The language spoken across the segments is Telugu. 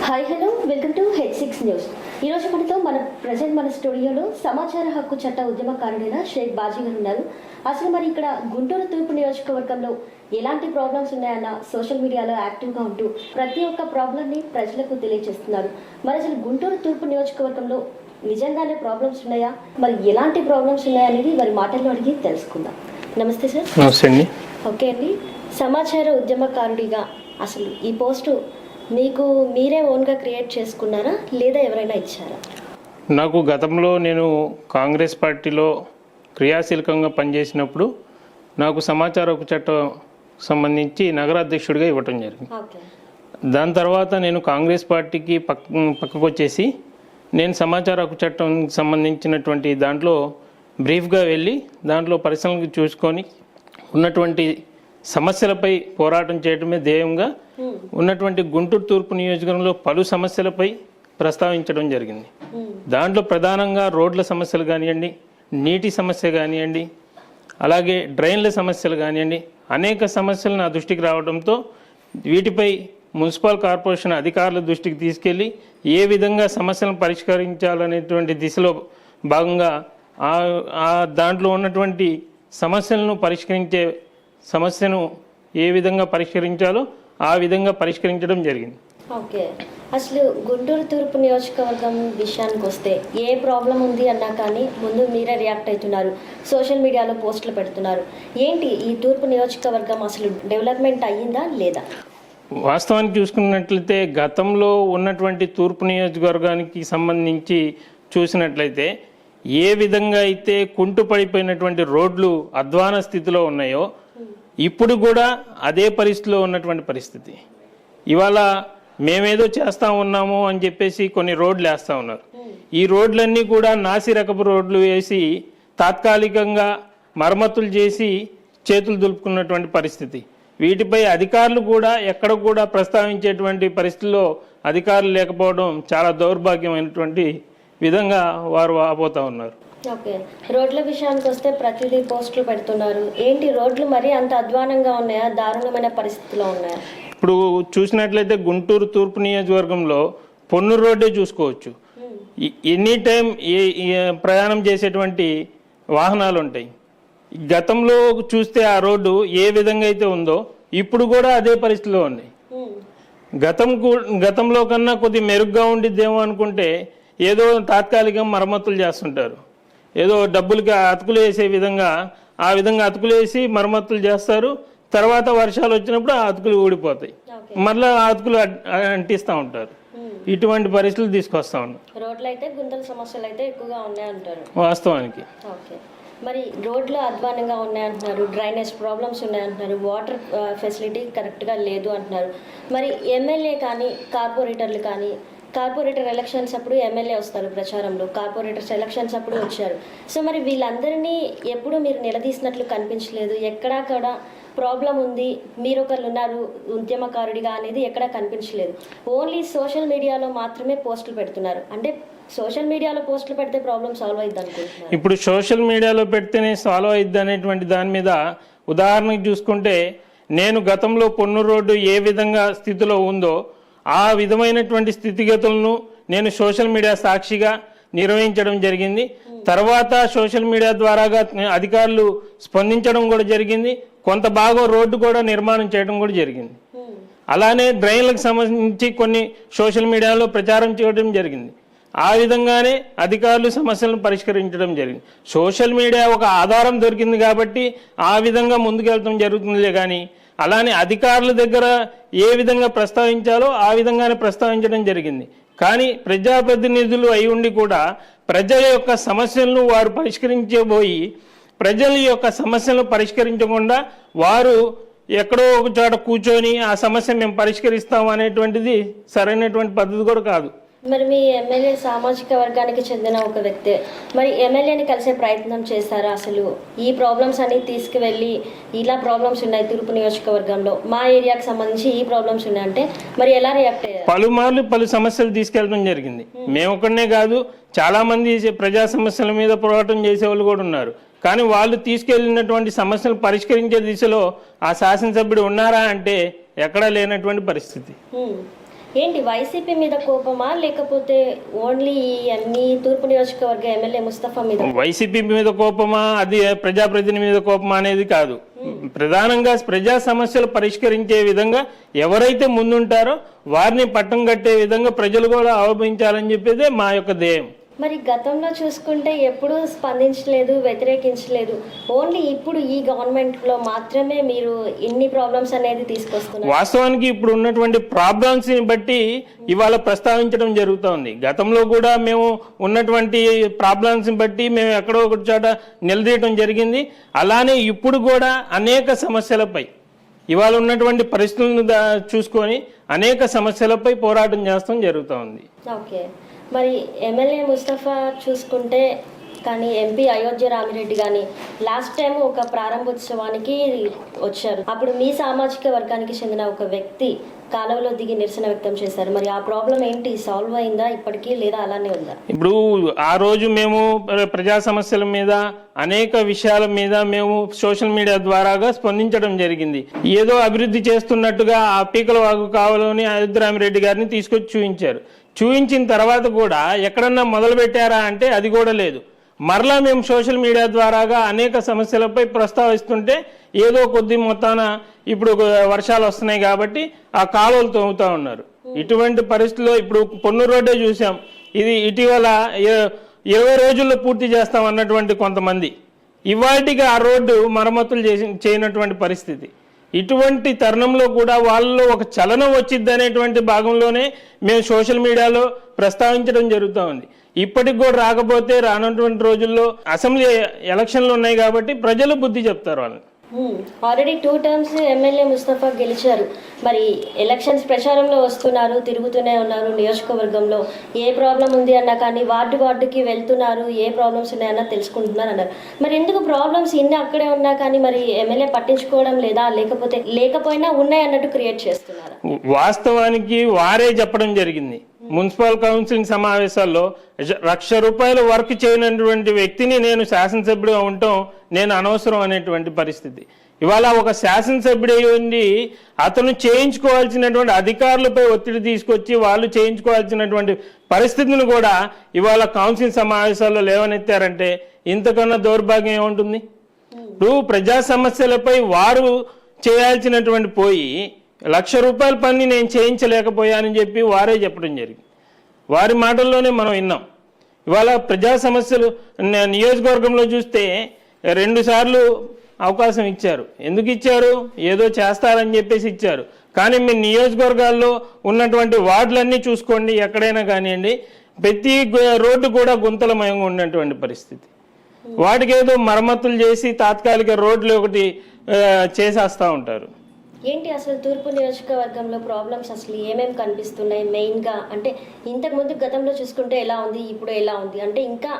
Hi hello welcome to H6 news. ఈరోజు మన స్టూడియోలో సమాచార హక్కు చట్ట ఉద్యమకారుడైన షేక్ బాజీ గారు ఉన్నారు. అసలు మరి ఇక్కడ గుంటూరు తూర్పు నియోజకవర్గంలో ఎలాంటి ప్రాబ్లమ్స్ ఉన్నాయన్న సోషల్ మీడియాలో యాక్టివ్గా ఉంటూ ప్రతి ఒక్క ప్రాబ్లమ్ని ప్రజలకు తెలియజేస్తున్నారు. మరి అసలు గుంటూరు తూర్పు నియోజకవర్గంలో నిజంగానే ప్రాబ్లమ్స్ ఉన్నాయా, మరి ఎలాంటి ప్రాబ్లమ్స్ ఉన్నాయా అనేది వారి మాటల్లో అడిగి తెలుసుకుందాం. నమస్తే సార్. నమస్తే అండి. ఓకే అండి, సమాచార ఉద్యమకారుడిగా అసలు ఈ పోస్టు మీకు మీరే ఓన్గా క్రియేట్ చేసుకున్నారా లేదా ఎవరైనా ఇచ్చారా? నాకు గతంలో నేను కాంగ్రెస్ పార్టీలో క్రియాశీలకంగా పనిచేసినప్పుడు నాకు సమాచార హక్కు చట్టం సంబంధించి నగరాధ్యక్షుడిగా ఇవ్వటం జరిగింది. దాని తర్వాత నేను కాంగ్రెస్ పార్టీకి పక్కకు వచ్చేసి నేను సమాచార హక్కు చట్టం సంబంధించినటువంటి దాంట్లో బ్రీఫ్గా వెళ్ళి దాంట్లో పరిశీలనకు చూసుకొని ఉన్నటువంటి సమస్యలపై పోరాటం చేయడమే ధ్యేయంగా ఉన్నటువంటి గుంటూరు తూర్పు నియోజకవర్గంలో పలు సమస్యలపై ప్రస్తావించడం జరిగింది. దాంట్లో ప్రధానంగా రోడ్ల సమస్యలు కానివ్వండి, నీటి సమస్య కానివ్వండి, అలాగే డ్రైన్ల సమస్యలు కానివ్వండి, అనేక సమస్యలు నా దృష్టికి రావడంతో వీటిపై మున్సిపల్ కార్పొరేషన్ అధికారుల దృష్టికి తీసుకెళ్ళి ఏ విధంగా సమస్యలను పరిష్కరించాలనేటువంటి దిశలో భాగంగా దాంట్లో ఉన్నటువంటి సమస్యను ఏ విధంగా పరిష్కరించాలో ఆ విధంగా పరిష్కరించడం జరిగింది. ఓకే, అసలు గుంటూరు తూర్పు నియోజకవర్గం విషయానికి వస్తే ఏ ప్రాబ్లం ఉంది అన్నా కానీ ముందు మీరే రియాక్ట్ అవుతున్నారు, సోషల్ మీడియాలో పోస్టులు పెడుతున్నారు. ఏంటి ఈ తూర్పు నియోజకవర్గం అసలు డెవలప్మెంట్ అయ్యిందా లేదా? వాస్తవానికి చూసుకున్నట్లయితే గతంలో ఉన్నటువంటి తూర్పు నియోజకవర్గానికి సంబంధించి చూసినట్లయితే ఏ విధంగా అయితే కుంటుపడిపోయినటువంటి రోడ్లు అధ్వాన స్థితిలో ఉన్నాయో ఇప్పుడు కూడా అదే పరిస్థితిలో ఉన్నటువంటి పరిస్థితి. ఇవాళ మేమేదో చేస్తూ ఉన్నాము అని చెప్పేసి కొన్ని రోడ్లు వేస్తూ ఉన్నారు. ఈ రోడ్లన్నీ కూడా నాసి రకపు రోడ్లు వేసి తాత్కాలికంగా మరమ్మతులు చేసి చేతులు దులుపుకున్నటువంటి పరిస్థితి. వీటిపై అధికారులు కూడా ఎక్కడ కూడా ప్రస్తావించేటువంటి పరిస్థితుల్లో అధికారులు లేకపోవడం చాలా దౌర్భాగ్యమైనటువంటి విధంగా వారు ఆపోతూ ఉన్నారు. ఓకే, రోడ్ల విషయానికి వస్తే ప్రతిదీ పోస్టులు పెడుతున్నారు. ఏంటి రోడ్లు మరీ అంత అధ్వానంగా ఉన్నాయా, దారుణమైన పరిస్థితిలో ఉన్నాయా? ఇప్పుడు చూసినట్లయితే గుంటూరు తూర్పు నియోజకవర్గంలో పొన్నూరు రోడ్డే చూసుకోవచ్చు. ఎనీ టైం ప్రయాణం చేసేటువంటి వాహనాలు ఉంటాయి. గతంలో చూస్తే ఆ రోడ్డు ఏ విధంగా అయితే ఉందో ఇప్పుడు కూడా అదే పరిస్థితిలో ఉంది. గతంలో కన్నా కొద్ది మెరుగ్గా ఉండిద్దేమో అనుకుంటే ఏదో తాత్కాలికంగా మరమ్మతులు చేస్తుంటారు. ఏదో డబ్బులకి అతుకులు వేసే విధంగా ఆ విధంగా అతుకులు వేసి మరమ్మతులు చేస్తారు. తర్వాత వర్షాలు వచ్చినప్పుడు ఆ అతుకులు ఊడిపోతాయి, మళ్ళీ ఆ అతుకులు అంటిస్తూ ఉంటారు. ఇటువంటి పరిస్థితులు తీసుకొస్తా ఉన్నారు. రోడ్లు అయితే గుంతల సమస్యలు అయితే ఎక్కువగా ఉన్నాయంటారు వాస్తవానికి. ఓకే, మరి రోడ్లు అధ్వానంగా ఉన్నాయంటున్నారు, డ్రైనేజ్ ప్రాబ్లమ్స్ ఉన్నాయంటున్నారు, వాటర్ ఫెసిలిటీ కరెక్ట్గా లేదు అంటున్నారు. మరి ఎమ్మెల్యే కానీ కార్పొరేటర్లు కానీ కార్పొరేటర్ ఎలక్షన్స్ అప్పుడు ఎమ్మెల్యే వస్తారు ప్రచారంలో, కార్పొరేటర్స్ ఎలక్షన్స్ అప్పుడు వచ్చారు. సో మరి వీళ్ళందరినీ ఎప్పుడు మీరు నిలదీసినట్లు కనిపించలేదు. ఎక్కడా కూడా ప్రాబ్లం ఉంది, మీరు ఒకరు ఉన్నారు ఉద్యమకారుడిగా అనేది ఎక్కడా కనిపించలేదు. ఓన్లీ సోషల్ మీడియాలో మాత్రమే పోస్టులు పెడుతున్నారు. అంటే సోషల్ మీడియాలో పోస్టులు పెడితే ప్రాబ్లం సాల్వ్ అయ్యిద్ది అనుకుంటున్నారు. ఇప్పుడు సోషల్ మీడియాలో పెడితేనే సాల్వ్ అయ్యిద్ది అనేటువంటి దాని మీద ఉదాహరణకు చూసుకుంటే నేను గతంలో పొన్నూరు రోడ్డు ఏ విధంగా స్థితిలో ఉందో ఆ విధమైనటువంటి స్థితిగతులను నేను సోషల్ మీడియా సాక్షిగా నిర్వహించడం జరిగింది. తర్వాత సోషల్ మీడియా ద్వారాగా అధికారులు స్పందించడం కూడా జరిగింది. కొంత భాగం రోడ్డు కూడా నిర్మాణం చేయడం కూడా జరిగింది. అలానే డ్రైన్లకు సంబంధించి కొన్ని సోషల్ మీడియాలో ప్రచారం చేయడం జరిగింది. ఆ విధంగానే అధికారులు సమస్యలను పరిష్కరించడం జరిగింది. సోషల్ మీడియా ఒక ఆధారం దొరికింది కాబట్టి ఆ విధంగా ముందుకెళ్తాం జరుగుతుందిలే కానీ అలానే అధికారుల దగ్గర ఏ విధంగా ప్రస్తావించాలో ఆ విధంగానే ప్రస్తావించడం జరిగింది. కానీ ప్రజాప్రతినిధులు అయి ఉండి కూడా ప్రజల యొక్క సమస్యలను వారు పరిష్కరించబోయి ప్రజల యొక్క సమస్యలను పరిష్కరించకుండా వారు ఎక్కడో ఒక చోట కూర్చొని ఆ సమస్య మేము పరిష్కరిస్తాం అనేటువంటిది సరైనటువంటి పద్ధతి కూడా కాదు. మరి మీ ఎమ్మెల్యే సామాజిక వర్గానికి చెందిన ఒక వ్యక్తే, మరి ఎమ్మెల్యేని కలిసే ప్రయత్నం చేశారా? అసలు ఈ ప్రాబ్లమ్స్ అన్ని తీసుకువెళ్ళి ఇలా ప్రాబ్లమ్స్ ఉన్నాయి తూర్పు నియోజకవర్గంలో, మా ఏరియాకి సంబంధించి ఈ ప్రాబ్లమ్స్ ఉన్నాయంటే మరి ఎలా రియాక్ట్ అయ్యారు? పలుమార్లు పలు సమస్యలు తీసుకెళ్ళడం జరిగింది. మేము ఒక్కడనే కాదు, చాలా మంది ప్రజా సమస్యల మీద పోరాటం చేసేవాళ్ళు కూడా ఉన్నారు. కానీ వాళ్ళు తీసుకెళ్లినటువంటి సమస్యలు పరిష్కరించే దిశలో ఆ శాసనసభ్యుడు ఉన్నారా అంటే ఎక్కడా లేనటువంటి పరిస్థితి. ఏంటి వైసీపీ మీద కోపమా లేకపోతే ఓన్లీ ఈ అన్ని తూర్పు నియోజకవర్గ ఎమ్మెల్యే ముస్తఫా మీద? వైసీపీ మీద కోపమా, అది ప్రజాప్రతినిధి మీద కోపమా అనేది కాదు. ప్రధానంగా ప్రజా సమస్యలు పరిష్కరించే విధంగా ఎవరైతే ముందుంటారో వారిని పట్టం కట్టే విధంగా ప్రజలు కూడా అవలంబించాలని చెప్పేదే మా యొక్క ధ్యేయం. మరి గతంలో చూసుకుంటే ఎప్పుడూ స్పందించలేదు, వ్యతిరేకించలేదు. ఓన్లీ ఇప్పుడు ఈ గవర్నమెంట్లో మాత్రమే మీరు ఇన్ని ప్రాబ్లమ్స్ అనేది తీసుకొస్తున్నారు. వాస్తవానికి ఇప్పుడు ఉన్నటువంటి ప్రాబ్లమ్స్ని బట్టి ఇవాళ ప్రస్తావించడం జరుగుతోంది. గతంలో కూడా మేము ఉన్నటువంటి ప్రాబ్లమ్స్ని బట్టి మేము ఎక్కడో ఒక చోట నిలదీయడం జరిగింది. అలానే ఇప్పుడు కూడా అనేక సమస్యలపై ఇవాళ ఉన్నటువంటి పరిస్థితులను చూసుకొని అనేక సమస్యలపై పోరాటం చేస్తాం జరుగుతోంది. ఓకే, మరి ఎమ్మెల్యే ముస్తఫా చూసుకుంటే కానీ ఎంపీ అయోధ్య రామిరెడ్డి కానీ లాస్ట్ టైం ఒక ప్రారంభోత్సవానికి వచ్చారు. అప్పుడు మీ సామాజిక వర్గానికి చెందిన ఒక వ్యక్తి కాలువలో దిగి నిరసన వ్యక్తం చేశారు. మరి ఆ ప్రాబ్లం ఏంటి, సాల్వ్ అయిందా ఇప్పటికీ లేదా అలానే ఉందా? ఇప్పుడు ఆ రోజు మేము ప్రజా సమస్యల మీద అనేక విషయాల మీద మేము సోషల్ మీడియా ద్వారాగా స్పందించడం జరిగింది. ఏదో అభివృద్ధి చేస్తున్నట్టుగా ఆ పీకల వాగు కావాలని అయోధ్య రామిరెడ్డి గారిని తీసుకొచ్చి చూపించారు. చూపించిన తర్వాత కూడా ఎక్కడన్నా మొదలు పెట్టారా అంటే అది కూడా లేదు. మరలా మేము సోషల్ మీడియా ద్వారాగా అనేక సమస్యలపై ప్రస్తావిస్తుంటే ఏదో కొద్ది మొత్తాన ఇప్పుడు వర్షాలు వస్తున్నాయి కాబట్టి ఆ కాలువలు తవ్వుతూ ఉన్నారు. ఇటువంటి పరిస్థితుల్లో ఇప్పుడు పొన్నూరు రోడ్డే చూసాం. ఇది ఇటీవల 20 రోజుల్లో పూర్తి చేస్తాం అన్నటువంటి కొంతమంది ఇవాటికి ఆ రోడ్డు మరమ్మతులు చేయనటువంటి పరిస్థితి. ఇటువంటి తరుణంలో కూడా వాళ్ళలో ఒక చలనం వచ్చిద్ది అనేటువంటి భాగంలోనే మేము సోషల్ మీడియాలో ప్రస్తావించడం జరుగుతూ ఉంది. ఇప్పటికి కూడా రాకపోతే రానటువంటి రోజుల్లో అసెంబ్లీ ఎలక్షన్లు ఉన్నాయి కాబట్టి ప్రజలు బుద్ధి చెప్తారు వాళ్ళని. ఆల్రెడీ 2 టర్మ్స్ ఎమ్మెల్యే ముస్తఫా గెలిచారు. మరి ఎలక్షన్స్ ప్రచారంలో వస్తున్నారు, తిరుగుతూనే ఉన్నారు. నియోజకవర్గంలో ఏ ప్రాబ్లం ఉంది అన్నా కానీ వార్డుకి వెళ్తున్నారు, ఏ ప్రాబ్లమ్స్ ఉన్నాయన్నా తెలుసుకుంటున్నారు అన్నారు. మరి ఎందుకు ప్రాబ్లమ్స్ ఇన్ని అక్కడే ఉన్నా కానీ మరి ఎమ్మెల్యే పట్టించుకోవడం లేదా, లేకపోయినా ఉన్నాయి అన్నట్టు క్రియేట్ చేస్తున్నారు? వాస్తవానికి వారే చెప్పడం జరిగింది. మున్సిపల్ కౌన్సిలింగ్ సమావేశాల్లో ₹1,00,000 వర్క్ చేయనటువంటి వ్యక్తిని నేను శాసనసభ్యుడిగా ఉండటం నేను అనవసరం అనేటువంటి పరిస్థితి. ఇవాళ ఒక శాసనసభ్యుడు ఉండి అతను చేయించుకోవాల్సినటువంటి అధికారులపై ఒత్తిడి తీసుకొచ్చి వాళ్ళు చేయించుకోవాల్సినటువంటి పరిస్థితిని కూడా ఇవాళ కౌన్సిల్ సమావేశాల్లో లేవనెత్తారంటే ఇంతకన్నా దౌర్భాగ్యం ఏముంటుంది? ఇప్పుడు ప్రజా సమస్యలపై వారు చేయాల్సినటువంటి పోయి ₹1,00,000 పని నేను చేయించలేకపోయానని చెప్పి వారే చెప్పడం జరిగింది. వారి మాటల్లోనే మనం విన్నాం. ఇవాళ ప్రజా సమస్యలు నియోజకవర్గంలో చూస్తే 2 సార్లు అవకాశం ఇచ్చారు. ఎందుకు ఇచ్చారు? ఏదో చేస్తారని చెప్పేసి ఇచ్చారు. కానీ మీ నియోజకవర్గాల్లో ఉన్నటువంటి వార్డులన్నీ చూసుకోండి, ఎక్కడైనా కానివ్వండి, ప్రతి రోడ్డు కూడా గుంతలమయంగా ఉన్నటువంటి పరిస్థితి. వాటికి ఏదో మరమ్మతులు చేసి తాత్కాలిక రోడ్లు ఒకటి చేసేస్తూ ఉంటారు. ఏంటి అసలు తూర్పు నియోజకవర్గంలో ప్రాబ్లమ్స్ అసలు ఏమేమి కనిపిస్తున్నాయి మెయిన్గా? అంటే ఇంతకుముందు గతంలో చూసుకుంటే ఎలా ఉంది, ఇప్పుడు ఎలా ఉంది? అంటే ఇంకా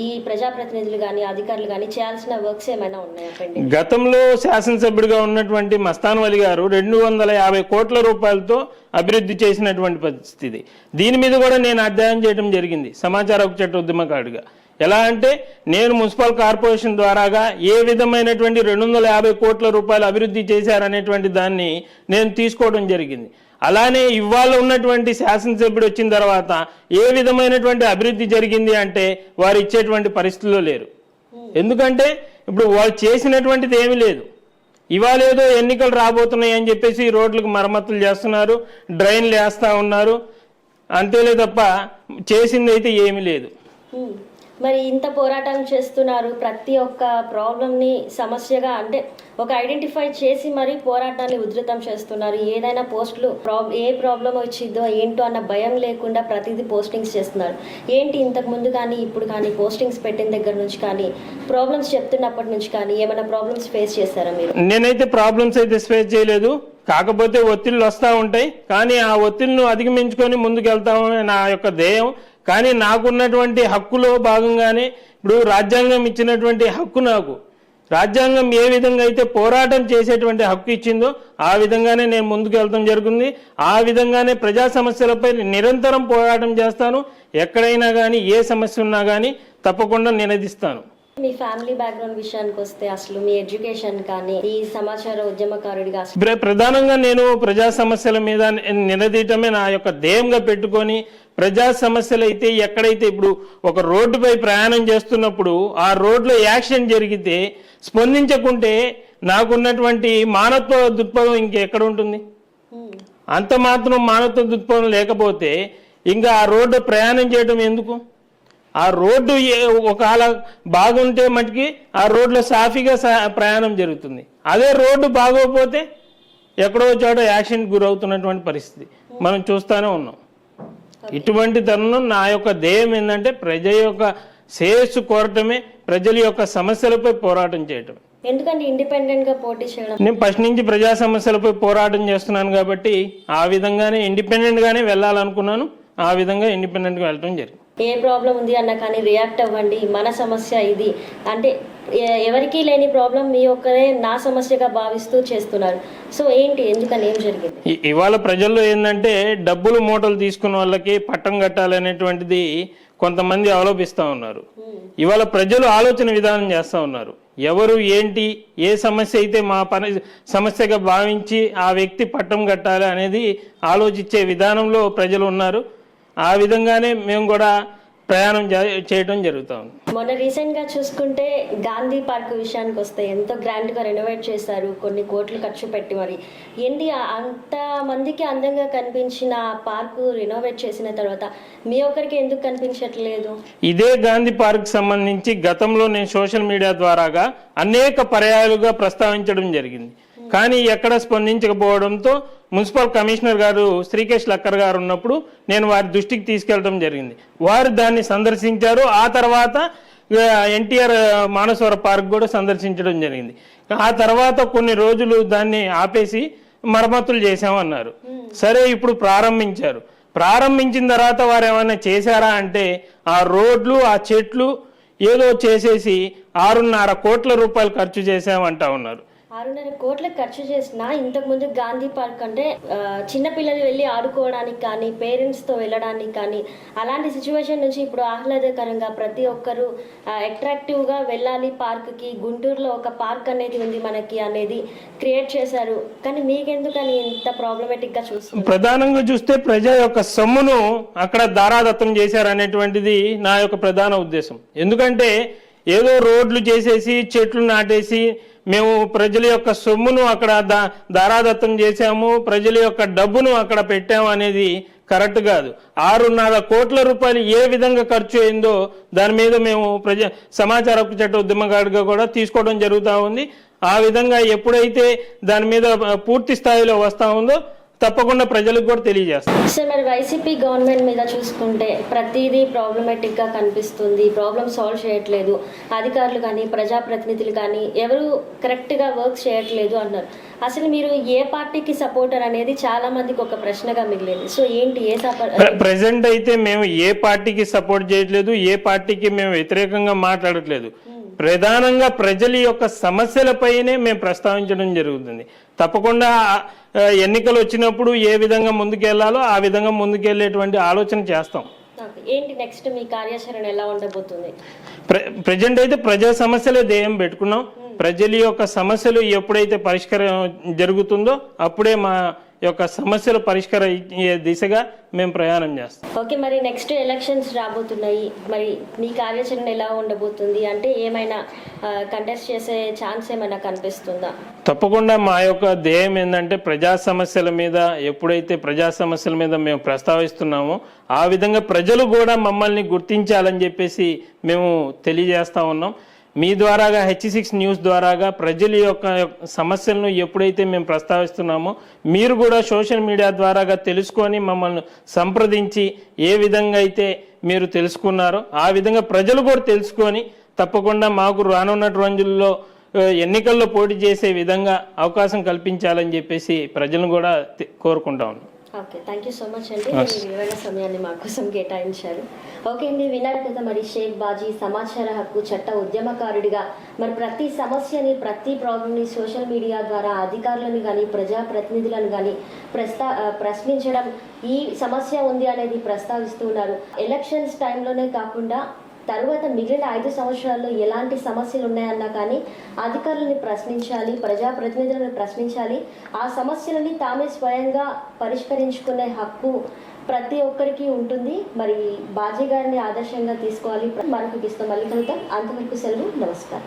ఈ ప్రజాప్రతినిధులు కానీ అధికారులు కానీ చేయాల్సిన వర్క్స్ ఏమైనా ఉన్నాయా? గతంలో శాసనసభ్యుడిగా ఉన్నటువంటి మస్తాన్ వలి గారు 250 కోట్ల రూపాయలతో అభివృద్ధి చేసినటువంటి పరిస్థితి. దీని మీద కూడా నేను అధ్యయనం చేయడం జరిగింది సమాచార హక్కు చట్ట ఉద్యమకారుడిగా. ఎలా అంటే నేను మున్సిపల్ కార్పొరేషన్ ద్వారాగా ఏ విధమైనటువంటి 250 కోట్ల రూపాయలు అభివృద్ధి చేశారనేటువంటి దాన్ని నేను తీసుకోవడం జరిగింది. అలానే ఇవాళ ఉన్నటువంటి శాసనసభ్యుడు వచ్చిన తర్వాత ఏ విధమైనటువంటి అభివృద్ధి జరిగింది అంటే వారు ఇచ్చేటువంటి పరిస్థితుల్లో లేరు. ఎందుకంటే ఇప్పుడు వాళ్ళు చేసినటువంటిది ఏమీ లేదు. ఇవాళ ఏదో ఎన్నికలు రాబోతున్నాయి అని చెప్పేసి రోడ్లకు మరమ్మతులు చేస్తున్నారు, డ్రైన్లు వేస్తూ ఉన్నారు, అంతేలే తప్ప చేసింది అయితే ఏమీ లేదు. మరి ఇంత పోరాటం చేస్తున్నారు, ప్రతి ఒక్క ప్రాబ్లమ్ని సమస్యగా అంటే ఒక ఐడెంటిఫై చేసి మరి పోరాటాన్ని ఉధృతం చేస్తున్నారు. ఏదైనా పోస్టులు ఏ ప్రాబ్లం వచ్చిందో ఏంటో అన్న భయం లేకుండా ప్రతిదీ పోస్టింగ్స్ చేస్తున్నారు. ఏంటి ఇంతకు ముందు కానీ ఇప్పుడు కానీ పోస్టింగ్స్ పెట్టిన దగ్గర నుంచి కానీ ప్రాబ్లమ్స్ చెప్తున్నప్పటి నుంచి కానీ ఏమైనా ప్రాబ్లమ్స్ ఫేస్ చేస్తారా మీరు? నేనైతే ప్రాబ్లమ్స్ అయితే ఫేస్ చేయలేదు. కాకపోతే ఒత్తిళ్ళు వస్తూ ఉంటాయి, కానీ ఆ ఒత్తిళ్లను అధిగమించుకొని ముందుకు వెళ్తామని నా యొక్క ధ్యేయం. కానీ నాకున్నటువంటి హక్కులో భాగంగానే ఇప్పుడు రాజ్యాంగం ఇచ్చినటువంటి హక్కు, నాకు రాజ్యాంగం ఏ విధంగా అయితే పోరాటం చేసేటువంటి హక్కు ఇచ్చిందో ఆ విధంగానే నేను ముందుకు వెళ్తాం జరుగుతుంది. ఆ విధంగానే ప్రజా సమస్యలపై నిరంతరం పోరాటం చేస్తాను. ఎక్కడైనా కానీ ఏ సమస్య ఉన్నా కానీ తప్పకుండా నినదిస్తాను. మీ ఫ్యామిలీ బ్యాక్గ్రౌండ్ విషయానికి వస్తే అసలు మీ ఎడ్యుకేషన్ కానీ ఈ సమాచార ఉద్యమకారుడిగా అసలు ప్రధానంగా నేను ప్రజా సమస్యల మీద నిలదీయటమే నా యొక్క ధ్యేయంగా పెట్టుకొని ప్రజా సమస్యలు అయితే ఎక్కడైతే ఇప్పుడు ఒక రోడ్డుపై ప్రయాణం చేస్తున్నప్పుడు ఆ రోడ్లో యాక్సిడెంట్ జరిగితే స్పందించకుంటే నాకున్నటువంటి మానవత్వ దృక్పథం ఇంకెక్కడ ఉంటుంది? అంత మాత్రం మానవత్వ దృక్పథం లేకపోతే ఇంకా ఆ రోడ్డు ప్రయాణం చేయడం ఎందుకు? ఆ రోడ్డు ఒకవేళ బాగుంటే మటుకి ఆ రోడ్లో సాఫీగా ప్రయాణం జరుగుతుంది. అదే రోడ్డు బాగోకపోతే ఎక్కడో చోట యాక్సిడెంట్ గురవుతున్నటువంటి పరిస్థితి మనం చూస్తూనే ఉన్నాం. ఇటువంటి తరుణం నా యొక్క ధ్యేయం ఏంటంటే ప్రజల యొక్క శ్రేయస్సు కోరటమే, ప్రజల యొక్క సమస్యలపై పోరాటం చేయటం. ఎందుకంటే ఇండిపెండెంట్ గా పోటీ చేయడం, నేను ఫస్ట్ నుంచి ప్రజా సమస్యలపై పోరాటం చేస్తున్నాను కాబట్టి ఆ విధంగానే ఇండిపెండెంట్ గానే వెళ్ళాలనుకున్నాను. ఆ విధంగా ఇండిపెండెంట్ గా వెళ్ళడం జరిగింది. ఏ ప్రాబ్లం ఉంది అన్నా కానీ రియాక్ట్ అవ్వండి, మన సమస్య ఇది అంటే ఎవరికీ లేని ప్రాబ్లం మీ ఒక్కరే నా సమస్యగా భావిస్తూ చేస్తున్నారు. సో ఏంటి, ఎందుకని, ఏం జరిగింది? ఇవాళ ప్రజల్లో ఏంటంటే డబ్బులు మూటలు తీసుకున్న వాళ్ళకి పట్టం కట్టాలనేటువంటిది కొంతమంది అవలంబిస్తూ ఉన్నారు. ఇవాళ ప్రజలు ఆలోచన విధానం చేస్తూ ఉన్నారు. ఎవరు ఏంటి, ఏ సమస్య అయితే మా పని సమస్యగా భావించి ఆ వ్యక్తి పట్టం కట్టాలి అనేది ఆలోచించే విధానంలో ప్రజలు ఉన్నారు. ఆ విధంగానే మేము కూడా ప్రయాణం చేయడం జరుగుతూ ఉంది. మొన్న రీసెంట్ గా చూసుకుంటే గాంధీ పార్క్ విషయానికి వస్తే ఎంతో గ్రాండ్ గా రెనోవేట్ చేశారు, కొన్ని కోట్లు ఖర్చు పెట్టి. మరి ఏంటి అంత మందికి అందంగా కనిపించిన పార్కు రెనోవేట్ చేసిన తర్వాత మీ ఒక్కరికి ఎందుకు కనిపించట్లేదు? ఇదే గాంధీ పార్క్ సంబంధించి గతంలో నేను సోషల్ మీడియా ద్వారాగా అనేక పర్యాయాలుగా ప్రస్తావించడం జరిగింది. కానీ ఎక్కడ స్పందించకపోవడంతో మున్సిపల్ కమిషనర్ గారు శ్రీకేష్ లక్కర్ గారు ఉన్నప్పుడు నేను వారి దృష్టికి తీసుకెళ్లడం జరిగింది. వారు దాన్ని సందర్శించారు. ఆ తర్వాత ఎన్టీఆర్ మానసవర పార్క్ కూడా సందర్శించడం జరిగింది. ఆ తర్వాత కొన్ని రోజులు దాన్ని ఆపేసి మరమ్మతులు చేశామన్నారు. సరే, ఇప్పుడు ప్రారంభించారు. ప్రారంభించిన తర్వాత వారు ఏమైనా చేశారా అంటే ఆ రోడ్లు, ఆ చెట్లు ఏదో చేసేసి 6.5 కోట్ల రూపాయలు ఖర్చు చేశామంటా ఉన్నారు. 6.5 కోట్ల ఖర్చు చేసిన ఇంతకు ముందు గాంధీ పార్క్ అంటే చిన్నపిల్లలు వెళ్ళి ఆడుకోవడానికి కానీ, పేరెంట్స్ తో వెళ్ళడానికి కానీ, అలాంటి సిచ్యువేషన్ నుంచి ఇప్పుడు ఆహ్లాదకరంగా ప్రతి ఒక్కరూ అట్రాక్టివ్ గా వెళ్ళాలి పార్క్ కి, గుంటూరులో ఒక పార్క్ అనేది ఉంది మనకి అనేది క్రియేట్ చేశారు. కానీ మీకెందుకని ఇంత ప్రాబ్లమేటిక్ గా చూస్తున్నారు? ప్రధానంగా చూస్తే ప్రజల యొక్క సొమ్మును అక్కడ దారాదత్తం చేశారనేటువంటిది నా యొక్క ప్రధాన ఉద్దేశం. ఎందుకంటే ఏదో రోడ్లు చేసేసి చెట్లు నాటేసి మేము ప్రజల యొక్క సొమ్మును అక్కడ దారాదత్తం చేశాము, ప్రజల యొక్క డబ్బును అక్కడ పెట్టాము అనేది కరెక్ట్ కాదు. 6.5 కోట్ల రూపాయలు ఏ విధంగా ఖర్చు అయిందో దాని మీద మేము సమాచార హక్కు చట్ట ఉద్యమకారుడిగా కూడా తీసుకోవడం జరుగుతూ ఉంది. ఆ విధంగా ఎప్పుడైతే దాని మీద పూర్తి స్థాయిలో వస్తూ ఉందో తప్పకుండా ప్రజలకు కూడా తెలియజేస్తాం. సార్, మరి వైసీపీ గవర్నమెంట్ మీద చూసుకుంటే ప్రతిదీ ప్రాబ్లమేటిక్ గా కనిపిస్తుంది, ప్రాబ్లమ్ సాల్వ్ చేయట్లేదు, అధికారులు కానీ ప్రజాప్రతినిధులు కానీ ఎవరు కరెక్ట్ గా వర్క్ చేయట్లేదు అన్నారు. అసలు మీరు ఏ పార్టీకి సపోర్టర్ అనేది చాలా మందికి ఒక ప్రశ్నగా మిగిలింది. సో ఏంటి, ఏ ప్రెసెంట్ అయితే మేము ఏ పార్టీకి సపోర్ట్ చేయట్లేదు, ఏ పార్టీకి మేము వ్యతిరేకంగా మాట్లాడట్లేదు. ప్రధానంగా ప్రజల యొక్క సమస్యలపైనే మేము ప్రస్తావించడం జరుగుతుంది. తప్పకుండా ఎన్నికలు వచ్చినప్పుడు ఏ విధంగా ముందుకెళ్లాలో ఆ విధంగా ముందుకెళ్లేటువంటి ఆలోచన చేస్తాం. ఏంటి నెక్స్ట్ మీ కార్యాచరణ ఎలా ఉండబోతుంది? ప్రజెంట్ అయితే ప్రజా సమస్యలే ధ్యేయం పెట్టుకున్నాం. ప్రజల యొక్క సమస్యలు ఎప్పుడైతే పరిష్కారం జరుగుతుందో అప్పుడే మా యొక్క సమస్యల పరిష్కార దిశగా మేము ప్రయాణం చేస్తాం. ఓకే, మరి నెక్స్ట్ ఎలక్షన్స్ రాబోతున్నాయి, మరి మీ కార్యాచరణ ఎలా ఉండబోతుంది? అంటే ఏమైనా కంటెస్ట్ చేసే ఛాన్స్ ఏమైనా కనిపిస్తుందా? తప్పకుండా మా యొక్క ధ్యేయం ఏంటంటే ప్రజా సమస్యల మీద ఎప్పుడైతే ప్రజా సమస్యల మీద మేము ప్రస్తావిస్తున్నామో ఆ విధంగా ప్రజలు కూడా మమ్మల్ని గుర్తించాలని చెప్పేసి మేము తెలియజేస్తా ఉన్నాం. మీ ద్వారాగా H6 న్యూస్ ద్వారాగా ప్రజల యొక్క సమస్యలను ఎప్పుడైతే మేము ప్రస్తావిస్తున్నామో మీరు కూడా సోషల్ మీడియా ద్వారాగా తెలుసుకొని మమ్మల్ని సంప్రదించి ఏ విధంగా అయితే మీరు తెలుసుకున్నారో ఆ విధంగా ప్రజలు కూడా తెలుసుకొని తప్పకుండా మాకు రానున్న రోజుల్లో ఎన్నికల్లో పోటీ చేసే విధంగా అవకాశం కల్పించాలని చెప్పేసి ప్రజలను కూడా కోరుకుంటా ఉన్నాం. Okay, thank you so much అండి, మీ విలువైన సమయాన్ని మా కోసం కేటాయించారు. ఓకే అండి, విన్నారు కదా మరి షేక్ బాజీ సమాచార హక్కు చట్ట ఉద్యమకారుడిగా మరి ప్రతి సమస్యని, ప్రతి ప్రాబ్లంని సోషల్ మీడియా ద్వారా అధికారులను కానీ ప్రజాప్రతినిధులను కానీ ప్రశ్నించడం, ఈ సమస్య ఉంది అనేది ప్రస్తావిస్తూ ఉన్నారు. ఎలక్షన్స్ టైంలోనే కాకుండా తర్వాత మిగిలిన 5 సంవత్సరాల్లో ఎలాంటి సమస్యలు ఉన్నాయన్నా కానీ అధికారులని ప్రశ్నించాలి, ప్రజాప్రతినిధులను ప్రశ్నించాలి. ఆ సమస్యలని తామే స్వయంగా పరిష్కరించుకునే హక్కు ప్రతి ఒక్కరికి ఉంటుంది. మరి బాజీ గారిని ఆదర్శంగా తీసుకోవాలి. మరొక గీస్తో మళ్ళీ కలుద్దాం. అంతవరకు సెలవు. నమస్కారం.